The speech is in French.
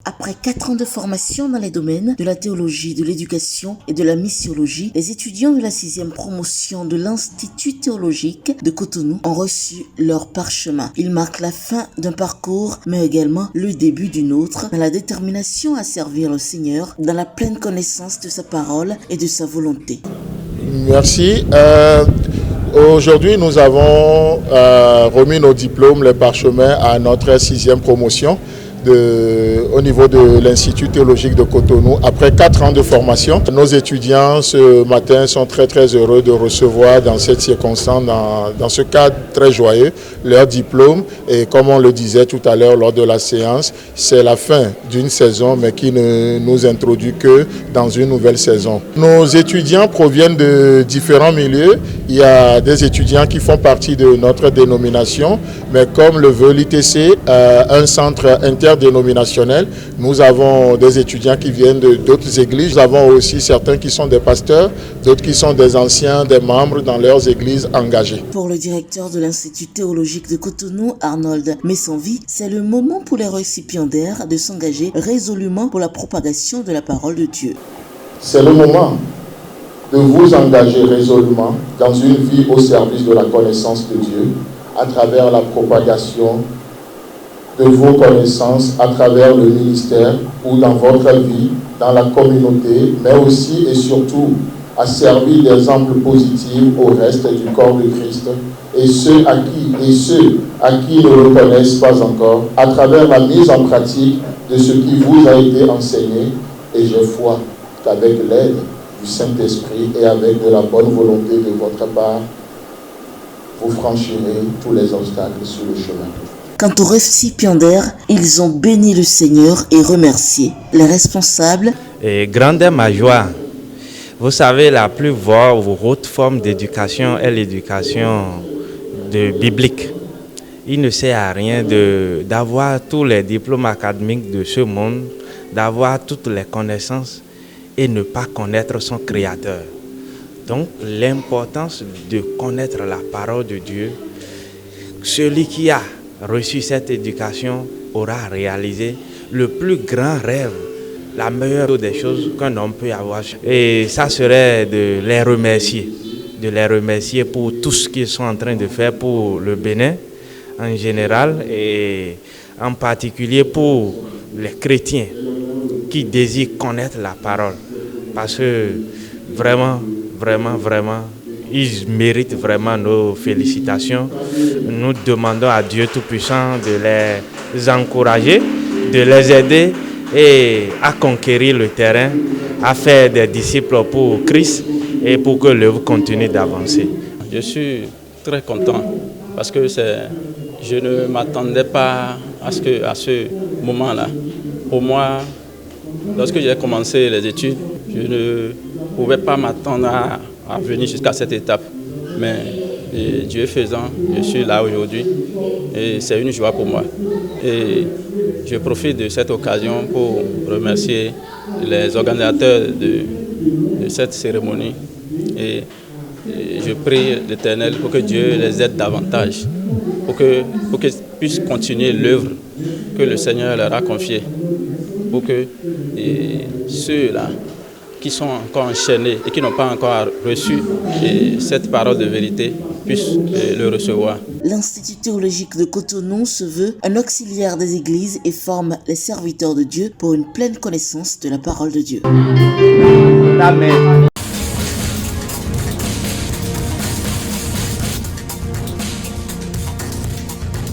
Après 4 ans de formation dans les domaines de la théologie, de l'éducation et de la missiologie, les étudiants de la 6e promotion de l'Institut théologique de Cotonou ont reçu leur parchemin. Il marque la fin d'un parcours, mais également le début d'une autre, dans la détermination à servir le Seigneur, dans la pleine connaissance de sa parole et de sa volonté. Merci. Aujourd'hui, nous avons remis nos diplômes, les parchemins à notre 6e promotion au niveau de l'Institut théologique de Cotonou. Après 4 ans de formation, nos étudiants ce matin sont très heureux de recevoir dans cette circonstance, dans ce cadre très joyeux, leur diplôme. Et comme on le disait tout à l'heure lors de la séance, c'est la fin d'une saison, mais qui ne nous introduit que dans une nouvelle saison. Nos étudiants proviennent de différents milieux. Il y a des étudiants qui font partie de notre dénomination, mais comme le veut l'ITC, un centre interdénominationnel, nous avons des étudiants qui viennent d'autres églises. Nous avons aussi certains qui sont des pasteurs, d'autres qui sont des anciens, des membres dans leurs églises engagées. Pour le directeur de l'Institut théologique de Cotonou, Arnold Messonvie, c'est le moment pour les récipiendaires de s'engager résolument pour la propagation de la parole de Dieu. C'est le moment de vous engager résolument dans une vie au service de la connaissance de Dieu, à travers la propagation de vos connaissances, à travers le ministère ou dans votre vie, dans la communauté, mais aussi et surtout à servir d'exemple positif au reste du corps de Christ et ceux à qui ne le connaissent pas encore, à travers la mise en pratique de ce qui vous a été enseigné. Et j'ai foi qu'avec l'aide du Saint-Esprit et avec de la bonne volonté de votre part, vous franchirez tous les obstacles sur le chemin. Quant aux récipiendaires, ils ont béni le Seigneur et remercié les responsables. Et grande est ma joie. Vous savez, la plus haute forme d'éducation est l'éducation biblique. Il ne sert à rien d'avoir tous les diplômes académiques de ce monde, d'avoir toutes les connaissances et ne pas connaître son Créateur. Donc, l'importance de connaître la parole de Dieu, celui qui a reçu cette éducation aura réalisé le plus grand rêve, la meilleure des choses qu'un homme peut avoir. Et ça serait de les remercier pour tout ce qu'ils sont en train de faire pour le Bénin en général et en particulier pour les chrétiens qui désirent connaître la parole. Parce que vraiment, ils méritent vraiment nos félicitations. Nous demandons à Dieu Tout-Puissant de les encourager, de les aider et à conquérir le terrain, à faire des disciples pour Christ et pour que l'œuvre continue d'avancer. Je suis très content parce que je ne m'attendais pas à ce moment-là. Pour moi, lorsque j'ai commencé les études, je ne pouvais pas m'attendre à venir jusqu'à cette étape. Mais Dieu faisant, je suis là aujourd'hui et c'est une joie pour moi. Et je profite de cette occasion pour remercier les organisateurs de cette cérémonie. Et je prie l'Éternel pour que Dieu les aide davantage, pour qu'ils puissent continuer l'œuvre que le Seigneur leur a confiée, pour que ceux-là qui sont encore enchaînés et qui n'ont pas encore reçu cette parole de vérité puissent le recevoir. L'Institut théologique de Cotonou se veut un auxiliaire des églises et forme les serviteurs de Dieu pour une pleine connaissance de la parole de Dieu. Amen.